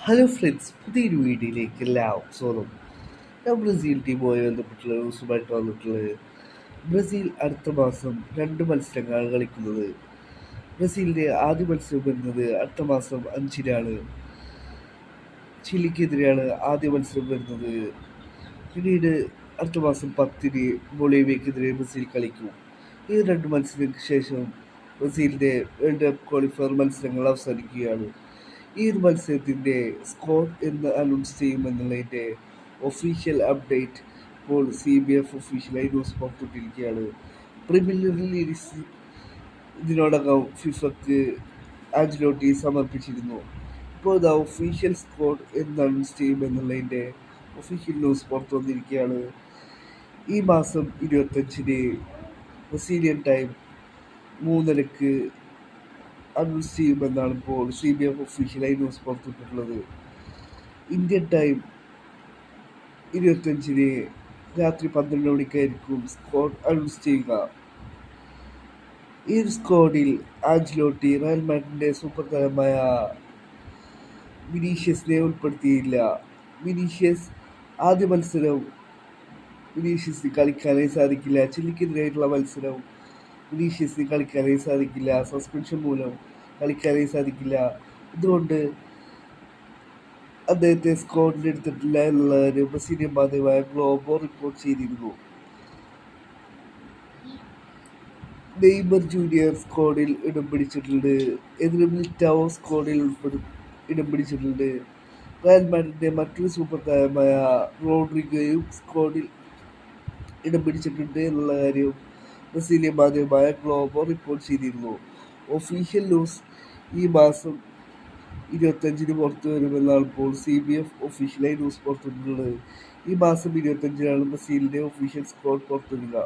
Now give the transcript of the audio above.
Hello friends, പുതിയൊരു വീഡിയോയിലേക്ക് എല്ലാവർക്കും സ്വാഗതം. ഞാൻ ബ്രസീൽ ടീമുമായി ബന്ധപ്പെട്ടുള്ള ന്യൂസുമായിട്ട് വന്നിട്ടുള്ളത്. ബ്രസീൽ അടുത്ത മാസം 2 മത്സരങ്ങളാണ് കളിക്കുന്നത്. ബ്രസീലിൻ്റെ ആദ്യ മത്സരം വരുന്നത് അടുത്ത മാസം 5-നാണ്. ചിലിക്കെതിരെയാണ് ആദ്യ മത്സരം വരുന്നത്. പിന്നീട് അടുത്ത മാസം 10-ന് ബൊളീവിയക്കെതിരെ ബ്രസീൽ കളിക്കും. ഈ 2 മത്സരങ്ങൾക്ക് ശേഷം ബ്രസീലിൻ്റെ വേൾഡ് കപ്പ് ക്വാളിഫയർ മത്സരങ്ങൾ അവസാനിക്കുകയാണ്. ഈ ഒരു മത്സരത്തിൻ്റെ സ്കോർ എന്ന് അനൗൺസ് ചെയ്യുമെന്നുള്ളതിൻ്റെ ഒഫീഷ്യൽ അപ്ഡേറ്റ് ഇപ്പോൾ CBF ഒഫീഷ്യലായി ന്യൂസ് പുറത്തുവിട്ടിരിക്കുകയാണ്. പ്രീമിയർ ലീഗ് ഇതിനോടകം ഫിഫക്ക് ആഞ്ചലോട്ടി സമർപ്പിച്ചിരുന്നു. ഇപ്പോൾ ഇതാ ഒഫീഷ്യൽ സ്കോർ എന്ന് അനൗൺസ് ചെയ്യുമെന്നുള്ളതിൻ്റെ ഒഫീഷ്യൽ ന്യൂസ് പുറത്തു വന്നിരിക്കുകയാണ്. ഈ മാസം 25-ന് ബ്രസീലിയൻ ടൈം 3:30-ക്ക് അനൗൺസ് ചെയ്യുമെന്നാണ് ഇപ്പോൾ CBF ഒഫീഷ്യലായി ന്യൂസ് പുറത്തുവിട്ടിട്ടുള്ളത്. ഇന്ത്യൻ ടൈം 25-ന് രാത്രി 12 മണിക്കായിരിക്കും സ്ക്വാഡ് അനൗൺസ് ചെയ്യുക. ഈ സ്ക്വാഡിൽ ആഞ്ചലോട്ടി റയൽ മാഡ്രിഡിന്റെ സൂപ്പർ താരമായ വിനീഷ്യസിനെ ഉൾപ്പെടുത്തിയില്ല. വിനീഷ്യസ് ആദ്യ മത്സരം വിനീഷ്യസിന് കളിക്കാനായി സാധിക്കില്ല. ചിലിക്കെതിരായിട്ടുള്ള മത്സരം വിനീഷ്യസിന് കളിക്കാനായി സാധിക്കില്ല. സസ്പെൻഷൻ മൂലം കളിക്കാനായി സാധിക്കില്ല. ഇതുകൊണ്ട് അദ്ദേഹത്തെ സ്ക്വാഡിൽ എടുത്തിട്ടില്ല എന്നുള്ളതിന് ബ്രസീലിയൻ മാധ്യമമായ ഗ്ലോബോ റിപ്പോർട്ട് ചെയ്തിരുന്നു. നെയ്മർ ജൂനിയർ സ്ക്വാഡിൽ ഇടം പിടിച്ചിട്ടുണ്ട്. എതിരെ മിലിറ്റാവോ സ്ക്വാഡിൽ ഇടം പിടിച്ചിട്ടുണ്ട്. റയൽ മാഡ്രിഡിന്റെ മറ്റൊരു സൂപ്പർ താരമായ റോഡ്രിഗോയും സ്ക്വാഡിൽ ഇടം പിടിച്ചിട്ടുണ്ട് എന്നുള്ള കാര്യം ബ്രസീലിയൻ മാധ്യമമായ ഗ്ലോബോ റിപ്പോർട്ട് ചെയ്തിരുന്നു. ഒഫീഷ്യൽ ന്യൂസ് ഈ മാസം 25-ന് പുറത്തു വരുമെന്നാണ് ഇപ്പോൾ CBF ഒഫീഷ്യലായി ന്യൂസ് പുറത്തുവിട്ടിട്ടുള്ളത്. ഈ മാസം 25-നാണ് ബ്രസീലിന്റെ ഒഫീഷ്യൽ സ്കോർ പുറത്തുവരിക.